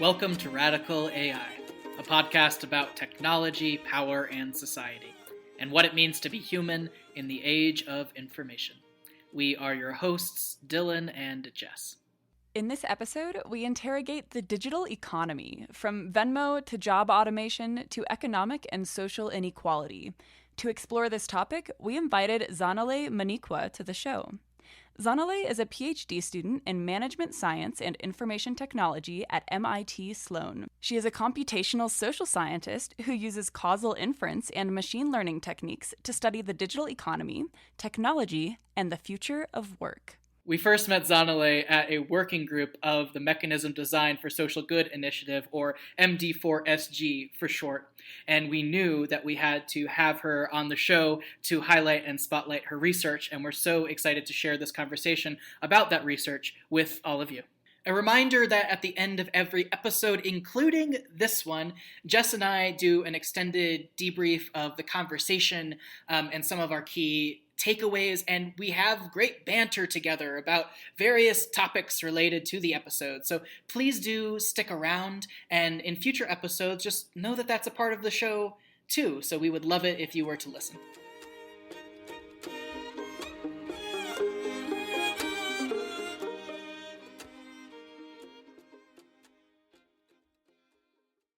Welcome to Radical AI, a podcast about technology, power, and society, and what it means to be human in the age of information. We are your hosts, Dylan and Jess. In this episode, we interrogate the digital economy, from Venmo to job automation to economic and social inequality. To explore this topic, we invited Zanele Munyikwa to the show. Zanele is a PhD student in management science and information technology at MIT Sloan. She is a computational social scientist who uses causal inference and machine learning techniques to study the digital economy, technology, and the future of work. We first met Zanele at a working group of the Mechanism Design for Social Good Initiative, or MD4SG for short, and we knew that we had to have her on the show to highlight and spotlight her research, and we're so excited to share this conversation about that research with all of you. A reminder that at the end of every episode, including this one, Jess and I do an extended debrief of the conversation and some of our key takeaways, and we have great banter together about various topics related to the episode. So please do stick around, and in future episodes, just know that that's a part of the show too. So we would love it if you were to listen.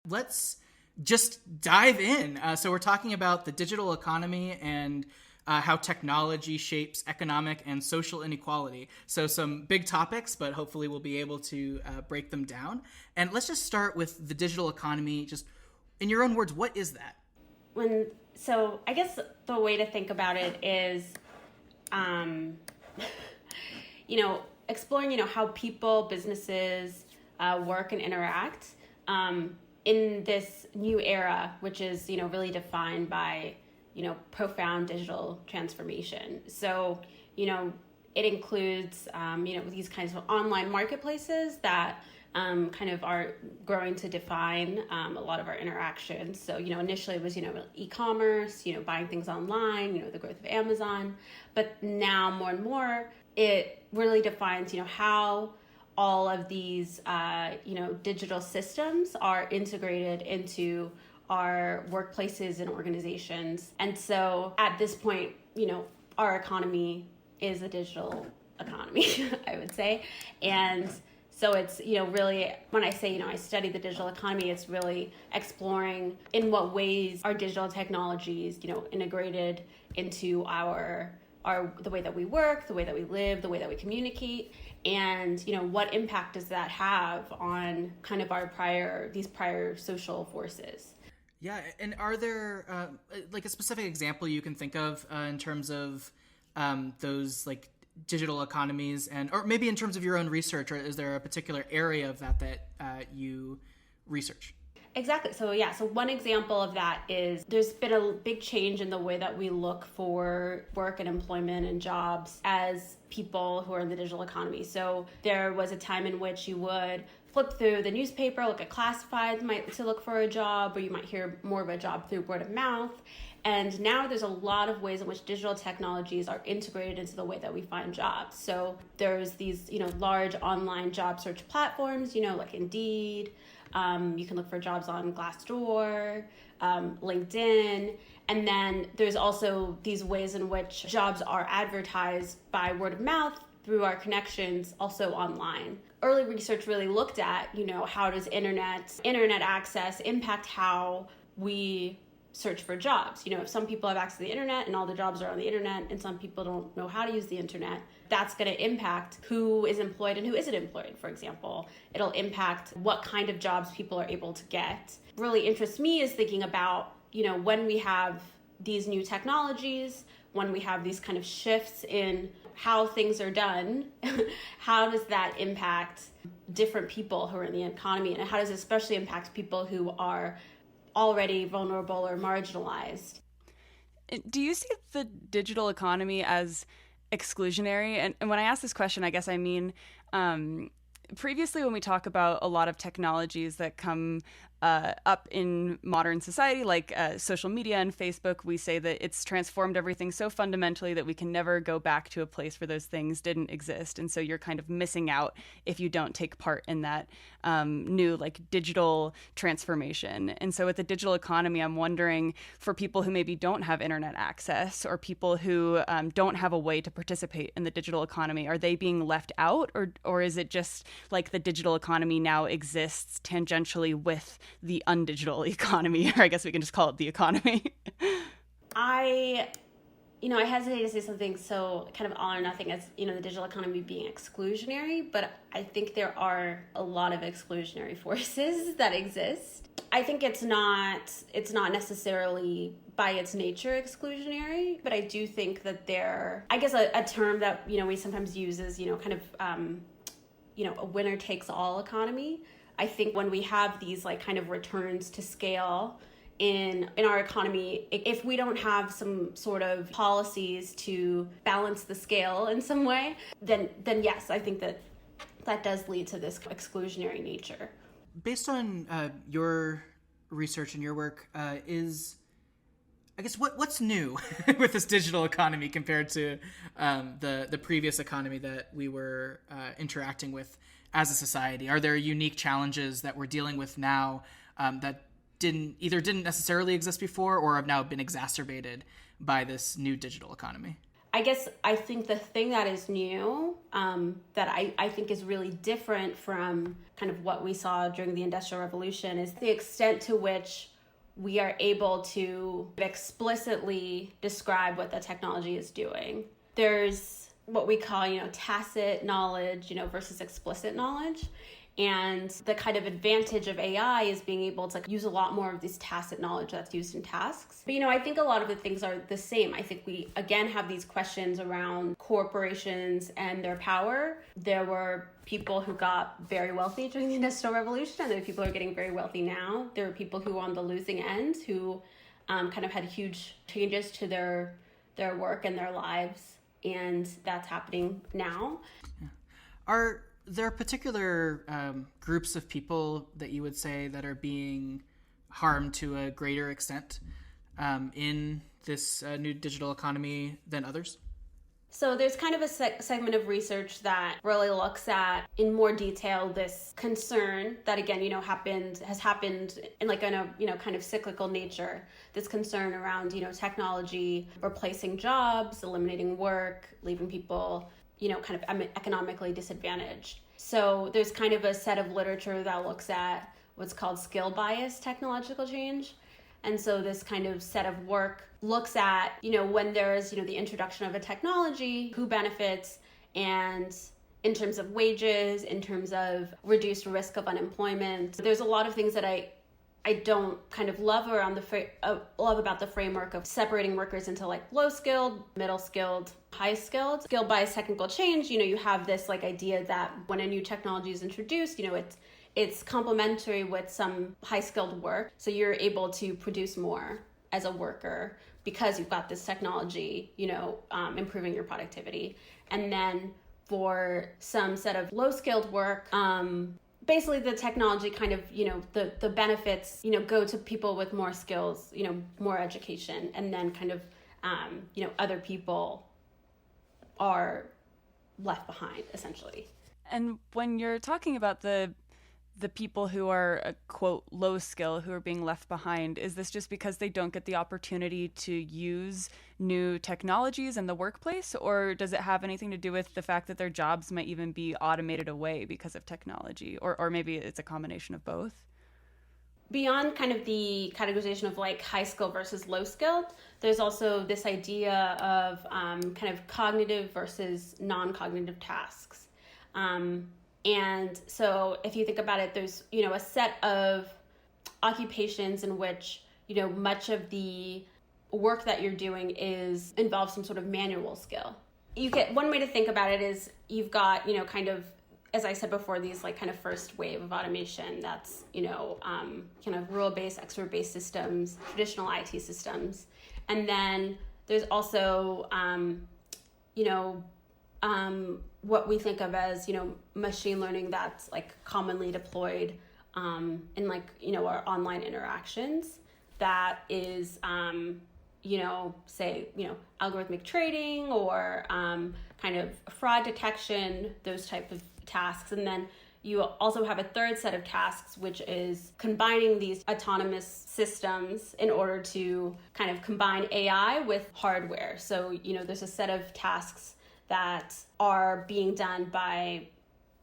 Let's just dive in. So we're talking about the digital economy and how technology shapes economic and social inequality. So some big topics, but hopefully we'll be able to break them down. And let's just start with the digital economy. Just in your own words, what is that? So I guess the way to think about it is, exploring, how people, businesses work and interact in this new era, which is, really defined by profound digital transformation. So, it includes, these kinds of online marketplaces that kind of are growing to define a lot of our interactions. So, initially it was, e-commerce, buying things online, the growth of Amazon. But now more and more, it really defines, how all of these, digital systems are integrated into our workplaces and organizations. And so at this point, our economy is a digital economy, I would say. And so it's, really, when I say, I study the digital economy, it's really exploring in what ways are digital technologies, integrated into the way that we work, the way that we live, the way that we communicate, and what impact does that have on kind of these prior social forces. Yeah, and are there like a specific example you can think of in terms of those like digital economies, or maybe in terms of your own research, or is there a particular area of that you research? Exactly. So one example of that is there's been a big change in the way that we look for work and employment and jobs as people who are in the digital economy. So there was a time in which you would flip through the newspaper, look at classifieds to look for a job, or you might hear more of a job through word of mouth. And now there's a lot of ways in which digital technologies are integrated into the way that we find jobs. So there's these, large online job search platforms, like Indeed. You can look for jobs on Glassdoor, LinkedIn. And then there's also these ways in which jobs are advertised by word of mouth through our connections, also online. Early research really looked at, how does internet access impact how we search for jobs. If some people have access to the internet and all the jobs are on the internet and some people don't know how to use the internet, that's going to impact who is employed and who isn't employed, for example. It'll impact what kind of jobs people are able to get. Really interests me is thinking about, when we have these new technologies, when we have these kind of shifts in how things are done, how does that impact different people who are in the economy, and how does it especially impact people who are already vulnerable or marginalized? Do you see the digital economy as exclusionary? And when I ask this question, I guess I mean, previously when we talk about a lot of technologies that come up in modern society, like social media and Facebook, we say that it's transformed everything so fundamentally that we can never go back to a place where those things didn't exist. And so you're kind of missing out if you don't take part in that new like digital transformation. And so with the digital economy, I'm wondering for people who maybe don't have internet access or people who don't have a way to participate in the digital economy, are they being left out, or is it just like the digital economy now exists tangentially with the undigital economy, or I guess we can just call it the economy? I hesitate to say something so kind of all or nothing as, the digital economy being exclusionary, but I think there are a lot of exclusionary forces that exist. I think it's not necessarily by its nature exclusionary, but I do think that I guess a term that, we sometimes use is, kind of, a winner takes all economy. I think when we have these like kind of returns to scale in our economy, if we don't have some sort of policies to balance the scale in some way, then yes, I think that does lead to this exclusionary nature. Based on your research and your work, what's new with this digital economy compared to the previous economy that we were interacting with as a society? Are there unique challenges that we're dealing with now that didn't necessarily exist before or have now been exacerbated by this new digital economy? I think the thing that is new, that I think is really different from kind of what we saw during the Industrial Revolution, is the extent to which we are able to explicitly describe what the technology is doing. There's what we call, tacit knowledge, versus explicit knowledge. And the kind of advantage of AI is being able to use a lot more of this tacit knowledge that's used in tasks. But, I think a lot of the things are the same. I think we, again, have these questions around corporations and their power. There were people who got very wealthy during the Industrial Revolution, and there are people who are getting very wealthy now. There are people who were on the losing end who kind of had huge changes to their work and their lives. And that's happening now. Are there particular groups of people that you would say that are being harmed to a greater extent in this new digital economy than others? So there's kind of a segment of research that really looks at in more detail this concern that, again, has happened in a kind of cyclical nature. This concern around, technology replacing jobs, eliminating work, leaving people, kind of economically disadvantaged. So there's kind of a set of literature that looks at what's called skill bias technological change. And so this kind of set of work looks at, when there's, the introduction of a technology, who benefits, and in terms of wages, in terms of reduced risk of unemployment. There's a lot of things that I don't kind of love around love about the framework of separating workers into like low skilled, middle skilled, high skilled. Skill bias technical change, you have this like idea that when a new technology is introduced, it's complementary with some high-skilled work. So you're able to produce more as a worker because you've got this technology, improving your productivity. And then for some set of low-skilled work, basically the technology kind of, the benefits, go to people with more skills, more education. And then kind of, other people are left behind, essentially. And when you're talking about the people who are, quote, low skill, who are being left behind, is this just because they don't get the opportunity to use new technologies in the workplace? Or does it have anything to do with the fact that their jobs might even be automated away because of technology? Or maybe it's a combination of both? Beyond kind of the categorization of like high skill versus low skill, there's also this idea of kind of cognitive versus non-cognitive tasks. And so if you think about it, there's, a set of occupations in which, much of the work that you're doing involves some sort of manual skill. One way to think about it is you've got, kind of, as I said before, these like kind of first wave of automation that's, kind of rule-based, expert-based systems, traditional IT systems. And then there's also, what we think of as, machine learning that's like commonly deployed in like, our online interactions. That is, say, algorithmic trading or kind of fraud detection, those type of tasks. And then you also have a third set of tasks, which is combining these autonomous systems in order to kind of combine AI with hardware. So, there's a set of tasks that are being done by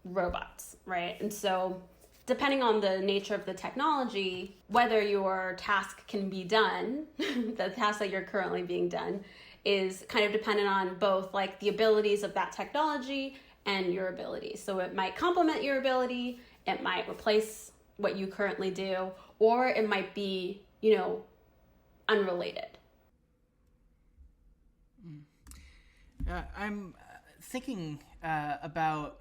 robots, right? And so depending on the nature of the technology, whether your task can be done, the task that you're currently being done, is kind of dependent on both like the abilities of that technology and your abilities. So it might complement your ability, it might replace what you currently do, or it might be, unrelated. I'm thinking about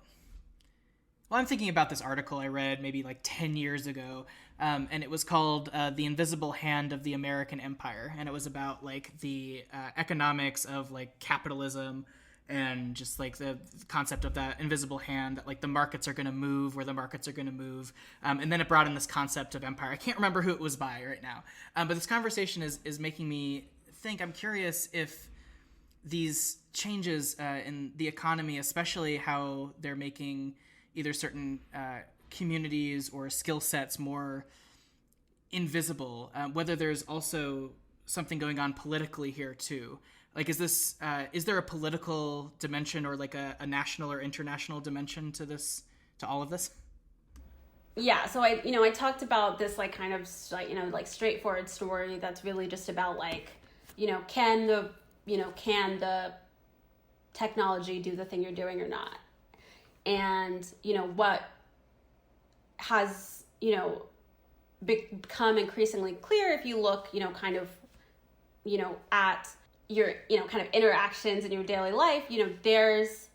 I'm thinking about this article I read maybe like 10 years ago, and it was called The Invisible Hand of the American Empire, and it was about like the economics of like capitalism and just like the concept of that invisible hand, that like the markets are going to move where the markets are going to move, and then it brought in this concept of empire. I can't remember who it was by right now, but this conversation is making me think. I'm curious if these changes in the economy, especially how they're making either certain communities or skill sets more invisible, whether there's also something going on politically here too. Like, is there a political dimension or like a national or international dimension to all of this? Yeah, so I talked about this like kind of like, like straightforward story that's really just about like, can the technology do the thing you're doing or not? And, what has, become increasingly clear if you look, kind of, at your, kind of interactions in your daily life, there's,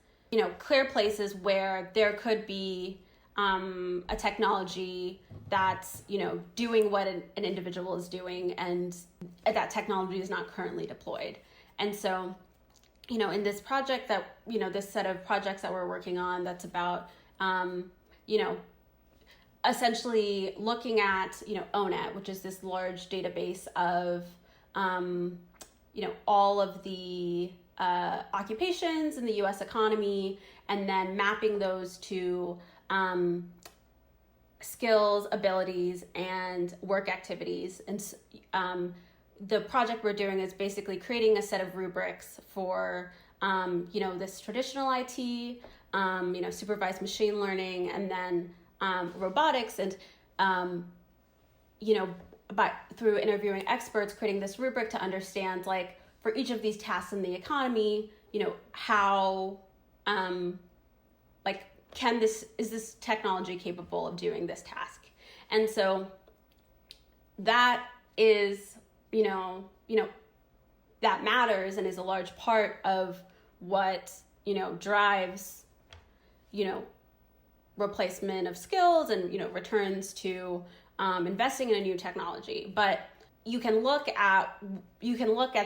clear places where there could be a technology that's, doing what an individual is doing, and that technology is not currently deployed. And so, in this project that, this set of projects that we're working on, that's about, essentially looking at, ONET, which is this large database of, all of the occupations in the U.S. economy, and then mapping those to skills, abilities, and work activities. And the project we're doing is basically creating a set of rubrics for, this traditional IT, supervised machine learning, and then robotics, and, through interviewing experts, creating this rubric to understand, like, for each of these tasks in the economy, how, is this technology capable of doing this task? And so that is, that matters and is a large part of what, drives, replacement of skills and, returns to investing in a new technology. But you can look at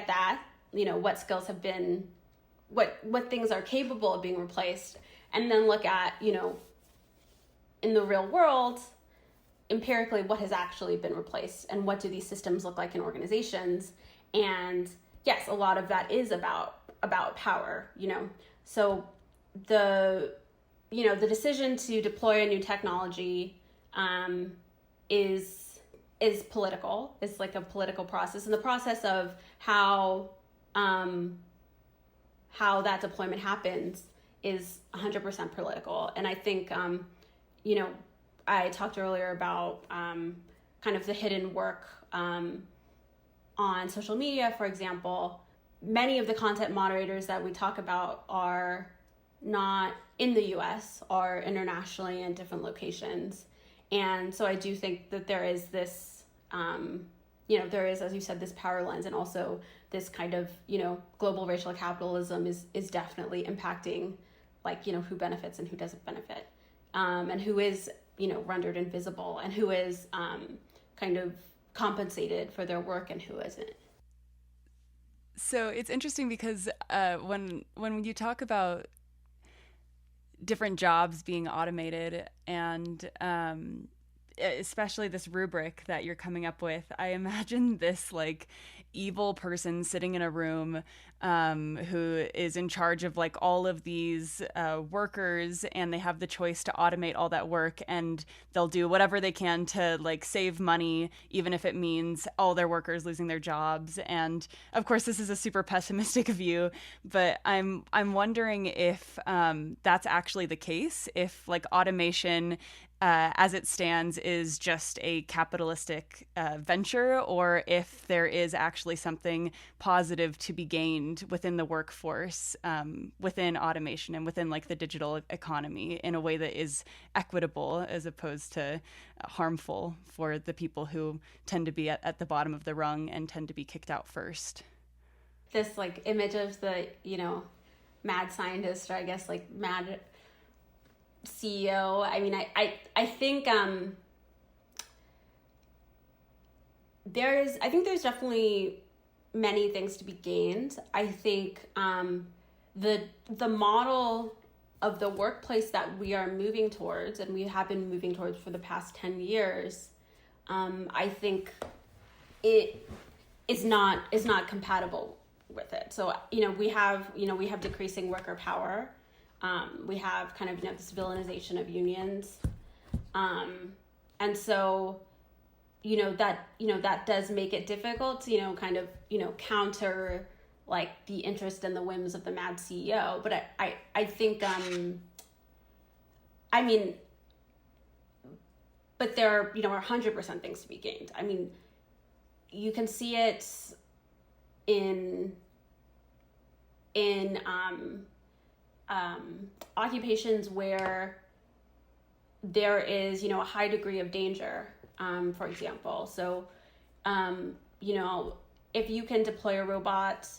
that, what skills have been, what things are capable of being replaced, and then look at, in the real world, empirically, what has actually been replaced and what do these systems look like in organizations. And yes, a lot of that is about power, So the decision to deploy a new technology is political. It's like a political process, and the process of how that deployment happens is 100% political. And I think, I talked earlier about kind of the hidden work on social media, for example. Many of the content moderators that we talk about are not in the US, are internationally in different locations. And so I do think that there is this, there is, as you said, this power lens, and also this kind of, global racial capitalism is definitely impacting, like, who benefits and who doesn't benefit, and who is, rendered invisible, and who is kind of compensated for their work and who isn't. So it's interesting because when you talk about different jobs being automated and especially this rubric that you're coming up with, I imagine this like evil person sitting in a room who is in charge of like all of these workers, and they have the choice to automate all that work, and they'll do whatever they can to like save money, even if it means all their workers losing their jobs. And of course, this is a super pessimistic view, but I'm wondering if that's actually the case, if like automation as it stands is just a capitalistic venture, or if there is actually something positive to be gained within the workforce, within automation and within like the digital economy in a way that is equitable as opposed to harmful for the people who tend to be at the bottom of the rung and tend to be kicked out first. This like image of the, mad scientist, or I guess like mad CEO. I mean, I think there's definitely many things to be gained. I think the model of the workplace that we are moving towards, and we have been moving towards for the past 10 years, I think it is not compatible with it. So we have decreasing worker power. We have kind of this villainization of unions, and so that does make it difficult to counter like the interest and the whims of the mad CEO. But I think but there are 100% things to be gained. I mean, you can see it in occupations where there is, a high degree of danger, for example. So, if you can deploy a robot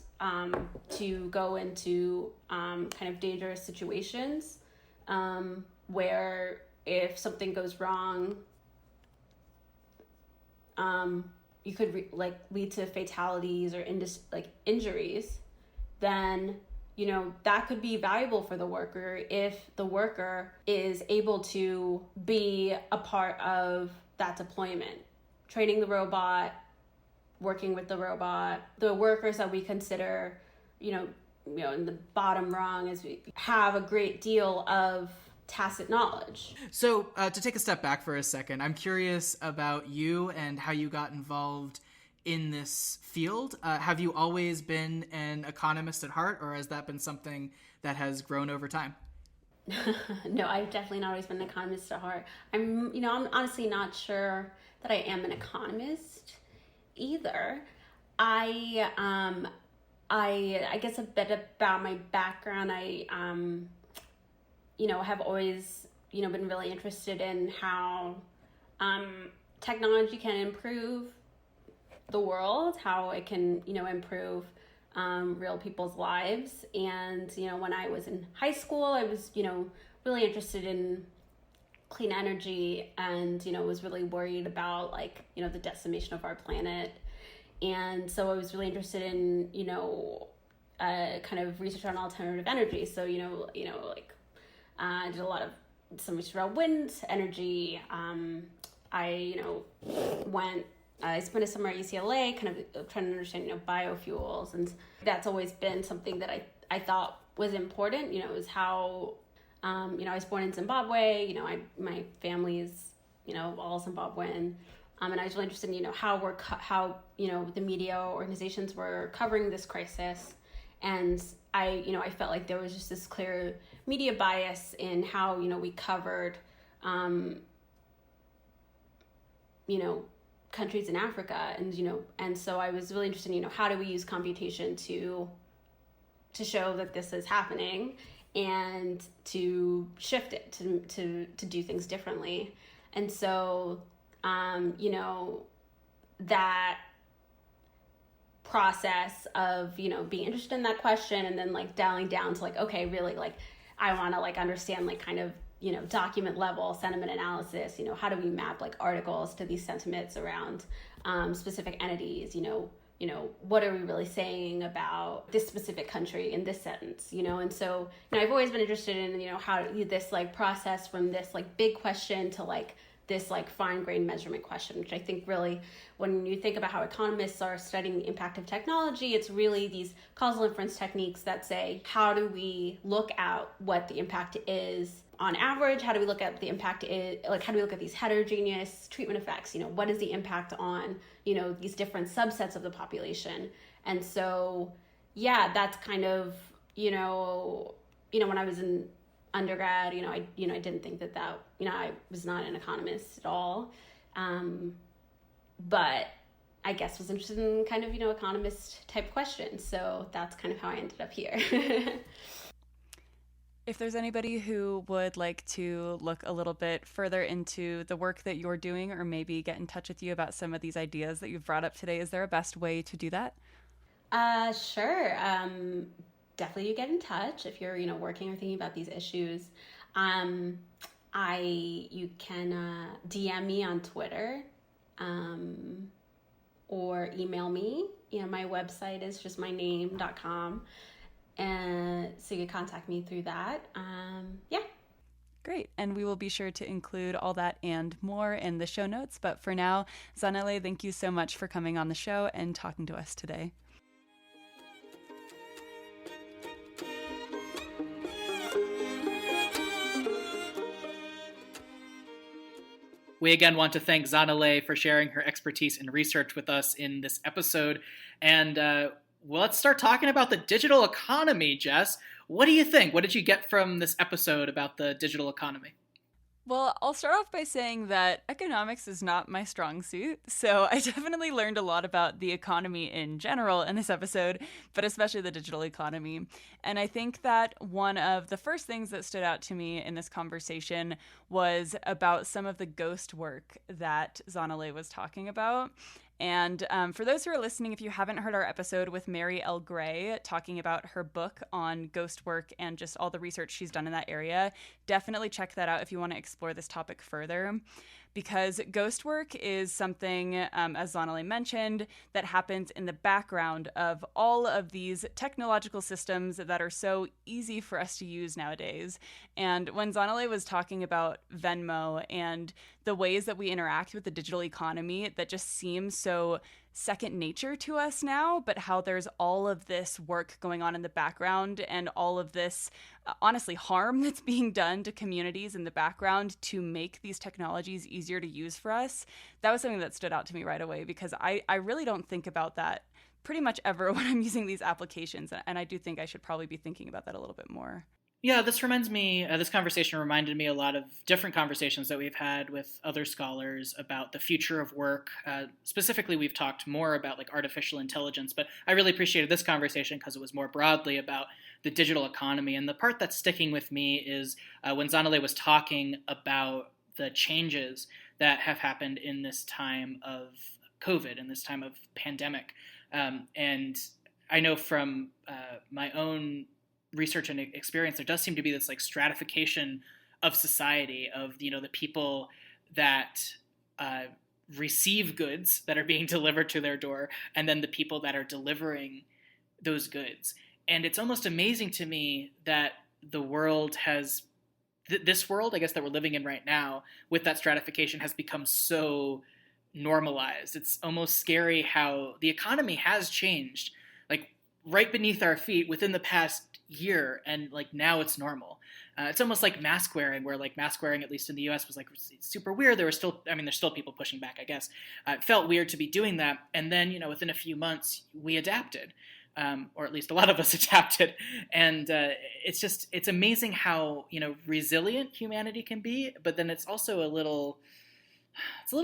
to go into kind of dangerous situations, where if something goes wrong, you could lead to fatalities or injuries, then that could be valuable for the worker if the worker is able to be a part of that deployment, training the robot, working with the robot. The workers that we consider, in the bottom rung, is we have a great deal of tacit knowledge. So to take a step back for a second, I'm curious about you and how you got involved in this field. Have you always been an economist at heart, or has that been something that has grown over time? No, I've definitely not always been an economist at heart. I'm honestly not sure that I am an economist either. I guess a bit about my background. I have always been really interested in how technology can improve the world, how it can improve real people's lives. And when I was in high school, I was really interested in clean energy, and was really worried about the decimation of our planet. And so I was really interested in kind of research on alternative energy. So I did some research around wind energy. I spent a summer at UCLA kind of trying to understand, biofuels. And that's always been something that I thought was important, is how, I was born in Zimbabwe, my family is, all Zimbabwean. And I was really interested in, how the media organizations were covering this crisis. And I felt like there was just this clear media bias in how, we covered, countries in Africa. And so I was really interested in, how do we use computation to show that this is happening and to shift it, to do things differently. And so, that process of, being interested in that question, and then dialing down to okay, really I want to understand kind of, document level sentiment analysis, how do we map articles to these sentiments around specific entities, what are we really saying about this specific country in this sentence, and so I've always been interested in, how this process from this big question to this like fine-grained measurement question, which I think really, when you think about how economists are studying the impact of technology, it's really these causal inference techniques that say, how do we look at what the impact is on average? How do we look at the impact is, like, how do we look at these heterogeneous treatment effects? What is the impact on, these different subsets of the population? And so, yeah, that's kind of, when I was in undergrad, I didn't think that, I was not an economist at all. But I guess was interested in kind of, economist type questions. So that's kind of how I ended up here. If there's anybody who would like to look a little bit further into the work that you're doing, or maybe get in touch with you about some of these ideas that you've brought up today, is there a best way to do that? Sure. Definitely you get in touch if you're, working or thinking about these issues. You can DM me on Twitter, or email me. My website is just myname.com. And so you can contact me through that. Yeah. Great. And we will be sure to include all that and more in the show notes. But for now, Zanele, thank you so much for coming on the show and talking to us today. We again want to thank Zanele for sharing her expertise and research with us in this episode. And let's start talking about the digital economy, Jess. What do you think? What did you get from this episode about the digital economy? Well, I'll start off by saying that economics is not my strong suit, so I definitely learned a lot about the economy in general in this episode, but especially the digital economy. And I think that one of the first things that stood out to me in this conversation was about some of the ghost work that Zanele was talking about. And for those who are listening, if you haven't heard our episode with Mary L. Gray talking about her book on ghost work and just all the research she's done in that area, definitely check that out if you want to explore this topic further. Because ghost work is something, as Zanele mentioned, that happens in the background of all of these technological systems that are so easy for us to use nowadays. And when Zanele was talking about Venmo and the ways that we interact with the digital economy that just seems so second nature to us now, but how there's all of this work going on in the background and all of this, honestly, harm that's being done to communities in the background to make these technologies easier to use for us. That was something that stood out to me right away, because I really don't think about that pretty much ever when I'm using these applications. And I do think I should probably be thinking about that a little bit more. Yeah, this reminds me, this conversation reminded me a lot of different conversations that we've had with other scholars about the future of work. Specifically, we've talked more about like artificial intelligence, but I really appreciated this conversation because it was more broadly about the digital economy. And the part that's sticking with me is when Zanele was talking about the changes that have happened in this time of COVID, in this time of pandemic. And I know from my own research and experience, there does seem to be this like stratification of society of, the people that receive goods that are being delivered to their door, and then the people that are delivering those goods. And it's almost amazing to me that the world has, this world, I guess, that we're living in right now, with that stratification has become so normalized. It's almost scary how the economy has changed, like right beneath our feet within the past year, and like now it's normal. It's almost like mask wearing, where like mask wearing, at least in the US, was like super weird. There were still, there's still people pushing back, I guess. It felt weird to be doing that. And then, within a few months, we adapted, or at least a lot of us adapted. And it's amazing how, resilient humanity can be, but then it's also a little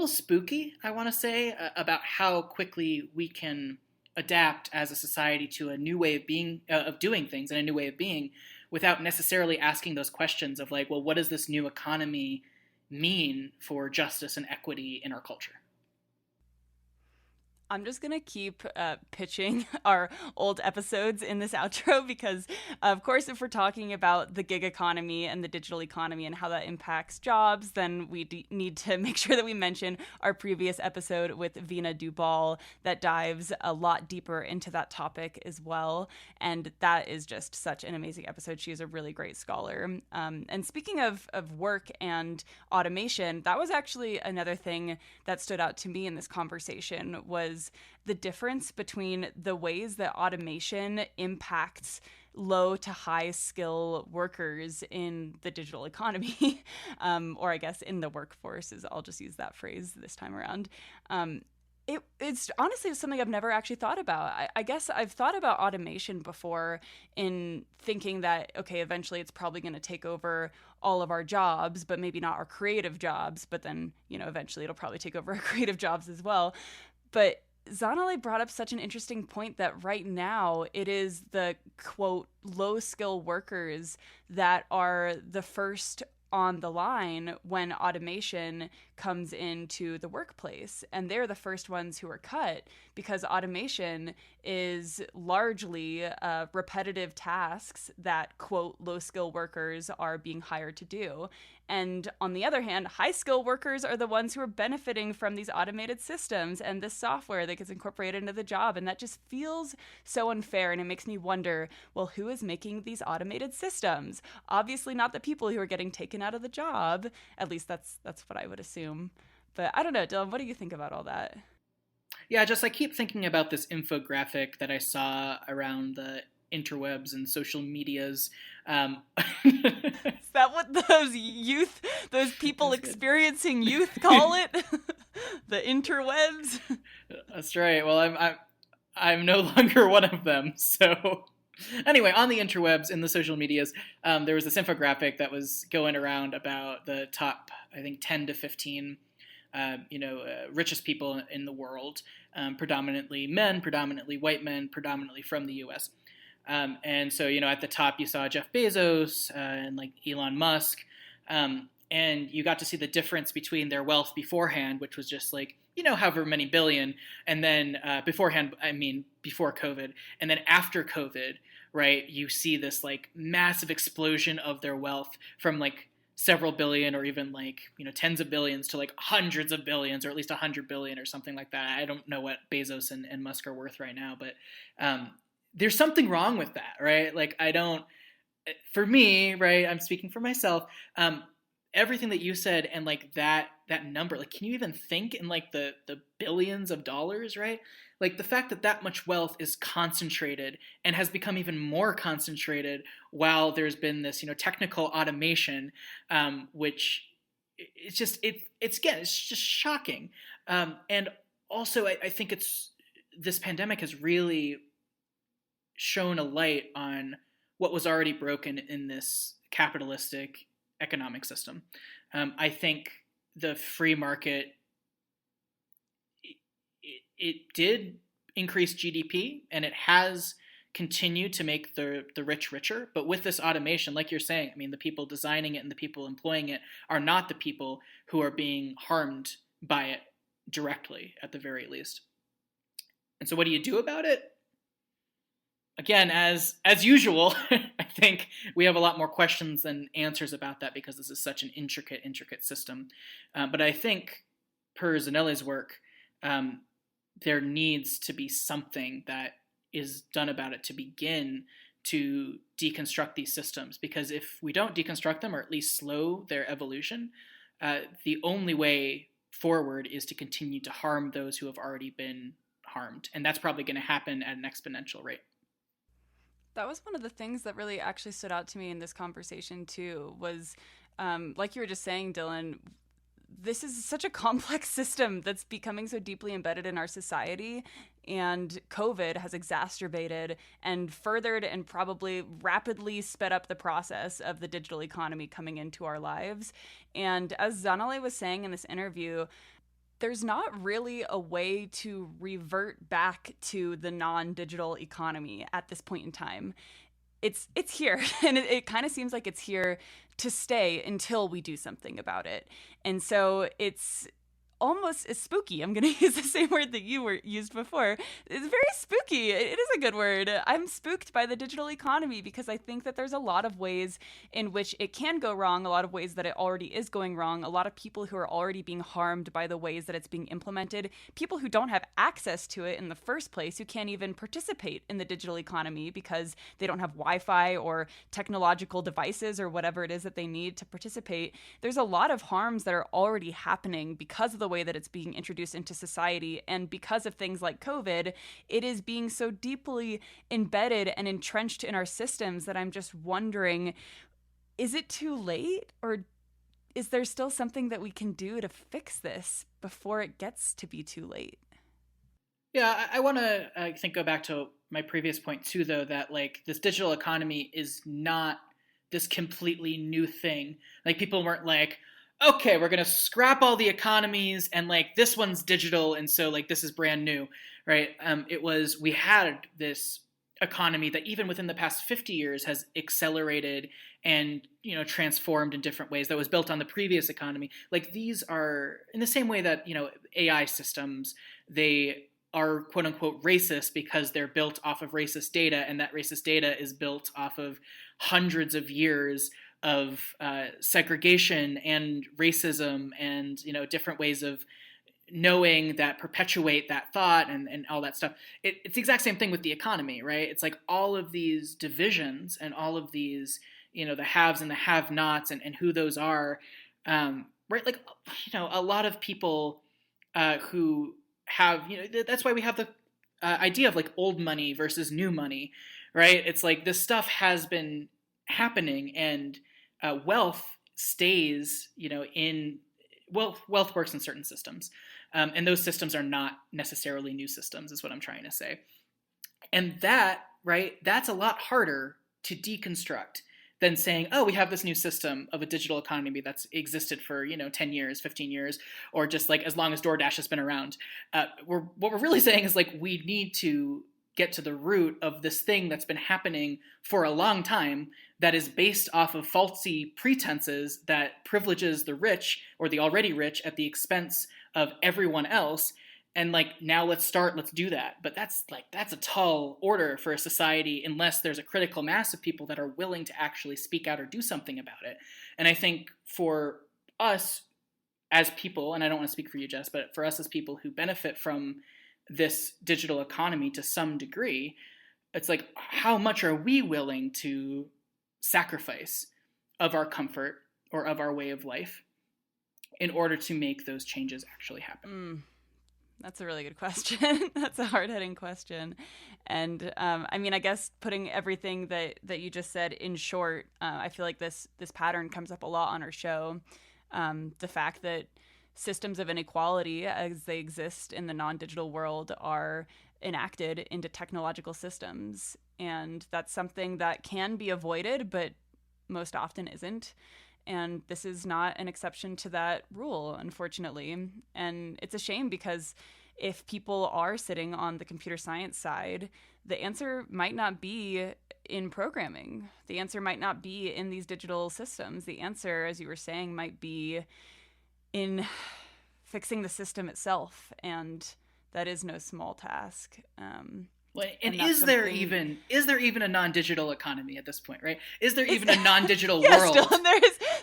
spooky, I want to say, about how quickly we can adapt as a society to a new way of being, of doing things, and a new way of being, without necessarily asking those questions of like, well, what does this new economy mean for justice and equity in our culture? I'm just going to keep pitching our old episodes in this outro because, of course, if we're talking about the gig economy and the digital economy and how that impacts jobs, then we need to make sure that we mention our previous episode with Vina Dubal that dives a lot deeper into that topic as well. And that is just such an amazing episode. She is a really great scholar. And speaking of work and automation, that was actually another thing that stood out to me in this conversation was the difference between the ways that automation impacts low to high skill workers in the digital economy, or I guess in the workforce, I'll just use that phrase this time around. It's honestly something I've never actually thought about. I guess I've thought about automation before in thinking that, okay, eventually it's probably going to take over all of our jobs, but maybe not our creative jobs. But then, eventually it'll probably take over our creative jobs as well. But Zanele brought up such an interesting point that right now it is the, quote, low skill workers that are the first on the line when automation comes into the workplace. And they're the first ones who are cut because automation is largely repetitive tasks that, quote, low skill workers are being hired to do. And on the other hand, high skill workers are the ones who are benefiting from these automated systems and this software that gets incorporated into the job. And that just feels so unfair. And it makes me wonder, well, who is making these automated systems? Obviously not the people who are getting taken out of the job. At least that's what I would assume. But I don't know, Dylan, what do you think about all that? Yeah, just I keep thinking about this infographic that I saw around the interwebs and social medias. Is that what those people experiencing youth call it? The interwebs? That's right. Well, I'm no longer one of them. So anyway, on the interwebs, in the social medias, there was this infographic that was going around about the top, I think, 10 to 15 richest people in the world, predominantly men, predominantly white men, predominantly from the U.S. And so, at the top you saw Jeff Bezos and like Elon Musk, and you got to see the difference between their wealth beforehand, which was just like, however many billion, and then beforehand, I mean, before COVID, and then after COVID, right, you see this like massive explosion of their wealth from like several billion or even like, tens of billions to like hundreds of billions or at least 100 billion or something like that. I don't know what Bezos and Musk are worth right now, but there's something wrong with that, right? Like for me, right, I'm speaking for myself, everything that you said and like that number, like, can you even think in like the billions of dollars, right? Like the fact that much wealth is concentrated and has become even more concentrated while there's been this, technical automation, which it's just shocking. And also I think this pandemic has really shown a light on what was already broken in this capitalistic economic system. I think the free market, it did increase GDP and it has continued to make the rich richer. But with this automation, like you're saying, I mean, the people designing it and the people employing it are not the people who are being harmed by it directly, at the very least. And so what do you do about it? Again, as usual, I think we have a lot more questions than answers about that because this is such an intricate system. But I think, per Zanele's work, there needs to be something that is done about it to begin to deconstruct these systems. Because if we don't deconstruct them, or at least slow their evolution, the only way forward is to continue to harm those who have already been harmed. And that's probably going to happen at an exponential rate. That was one of the things that really actually stood out to me in this conversation too, was like you were just saying, Dylan, this is such a complex system that's becoming so deeply embedded in our society, and COVID has exacerbated and furthered and probably rapidly sped up the process of the digital economy coming into our lives. And as Zanele was saying in this interview, there's not really a way to revert back to the non-digital economy at this point in time. It's here, and it kind of seems like it's here to stay until we do something about it. And so it's almost is spooky. I'm going to use the same word that you were used before. It's very spooky. It is a good word. I'm spooked by the digital economy because I think that there's a lot of ways in which it can go wrong, a lot of ways that it already is going wrong, a lot of people who are already being harmed by the ways that it's being implemented, people who don't have access to it in the first place, who can't even participate in the digital economy because they don't have Wi-Fi or technological devices or whatever it is that they need to participate. There's a lot of harms that are already happening because of the way that it's being introduced into society, and because of things like COVID, it is being so deeply embedded and entrenched in our systems that I'm just wondering, is it too late, or is there still something that we can do to fix this before it gets to be too late? Yeah, I want to I think go back to my previous point too, though, that like this digital economy is not this completely new thing. Like people weren't like, okay, we're going to scrap all the economies and like this one's digital. And so like this is brand new, right? We had this economy that even within the past 50 years has accelerated and, you know, transformed in different ways that was built on the previous economy. Like these are in the same way that, you know, AI systems, they are quote unquote racist because they're built off of racist data, and that racist data is built off of hundreds of years of segregation and racism and, you know, different ways of knowing that perpetuate that thought and all that stuff. It's the exact same thing with the economy, right? It's like all of these divisions and all of these, you know, the haves and the have-nots and who those are, right? Like, you know, a lot of people who have, you know, that's why we have the idea of like old money versus new money, right? It's like this stuff has been happening, and wealth stays, you know, wealth works in certain systems, and those systems are not necessarily new systems, is what I'm trying to say. And that, right, that's a lot harder to deconstruct than saying, oh, we have this new system of a digital economy that's existed for, you know, 10 years, 15 years, or just like as long as DoorDash has been around. What we're really saying is like we need to get to the root of this thing that's been happening for a long time that is based off of faulty pretenses that privileges the rich or the already rich at the expense of everyone else. And like, now let's do that. But that's a tall order for a society unless there's a critical mass of people that are willing to actually speak out or do something about it. And I think for us as people, and I don't want to speak for you, Jess, but for us as people who benefit from this digital economy to some degree, it's like, how much are we willing to sacrifice of our comfort or of our way of life in order to make those changes actually happen? That's a really good question. That's a hard-hitting question. And I mean, I guess putting everything that you just said in short, I feel like this pattern comes up a lot on our show. The fact that systems of inequality as they exist in the non-digital world are enacted into technological systems. And that's something that can be avoided, but most often isn't. And this is not an exception to that rule, unfortunately. And it's a shame because if people are sitting on the computer science side, the answer might not be in programming. The answer might not be in these digital systems. The answer, as you were saying, might be in fixing the system itself. And that is no small task. And is there even a non-digital economy at this point, right? Is there even a non-digital yes, world?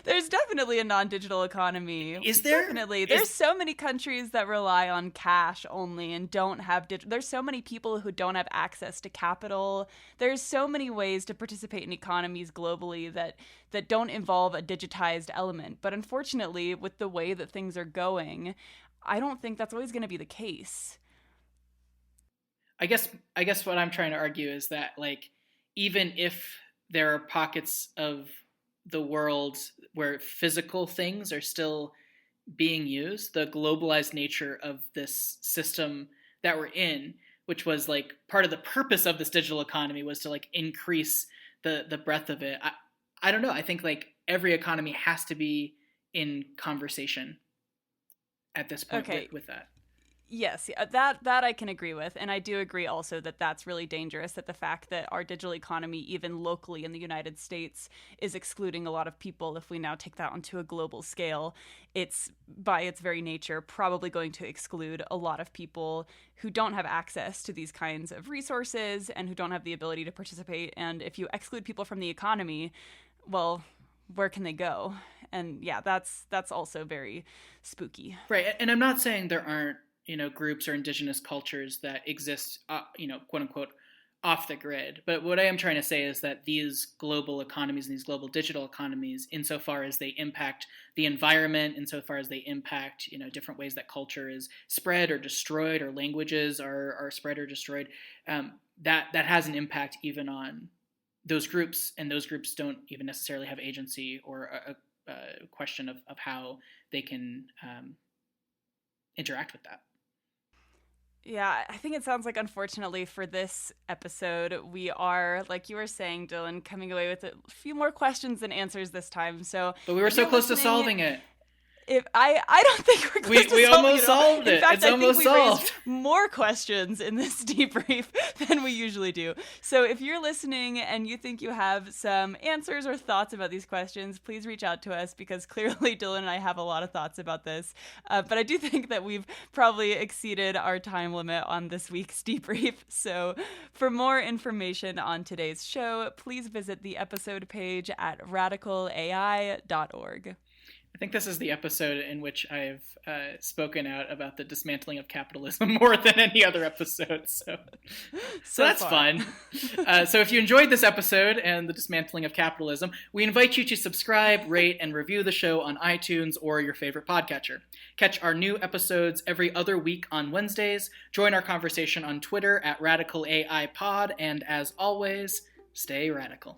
There's definitely a non-digital economy. Is there? Definitely. There's so many countries that rely on cash only and don't have digital. There's so many people who don't have access to capital. There's so many ways to participate in economies globally that don't involve a digitized element. But unfortunately, with the way that things are going, I don't think that's always going to be the case. I guess what I'm trying to argue is that, like, even if there are pockets of the world where physical things are still being used, the globalized nature of this system that we're in, which was like part of the purpose of this digital economy, was to like increase the breadth of it. I don't know. I think like every economy has to be in conversation at this point with that. Yes, that I can agree with, and I do agree also that that's really dangerous. That the fact that our digital economy, even locally in the United States, is excluding a lot of people. If we now take that onto a global scale, it's by its very nature probably going to exclude a lot of people who don't have access to these kinds of resources and who don't have the ability to participate. And if you exclude people from the economy, well, where can they go? And yeah, that's also very spooky. Right, and I'm not saying there aren't groups or indigenous cultures that exist, quote unquote, off the grid. But what I am trying to say is that these global economies and these global digital economies, insofar as they impact the environment, insofar as they impact, different ways that culture is spread or destroyed, or languages are spread or destroyed, that has an impact even on those groups, and those groups don't even necessarily have agency or a question of how they can interact with that. Yeah, I think it sounds like, unfortunately, for this episode, we are, like you were saying, Dylan, coming away with a few more questions than answers this time. But we were so close to solving it. If I don't think we're close to solving it. We almost solved it. In fact, it's I almost think we solved. raised more questions in this debrief than we usually do. So if you're listening and you think you have some answers or thoughts about these questions, please reach out to us, because clearly Dylan and I have a lot of thoughts about this. But I do think that we've probably exceeded our time limit on this week's debrief. So for more information on today's show, please visit the episode page at radicalai.org. I think this is the episode in which I've spoken out about the dismantling of capitalism more than any other episode. So that's fun. So if you enjoyed this episode and the dismantling of capitalism, we invite you to subscribe, rate, and review the show on iTunes or your favorite podcatcher. Catch our new episodes every other week on Wednesdays. Join our conversation on Twitter at RadicalAIPod. And as always, stay radical.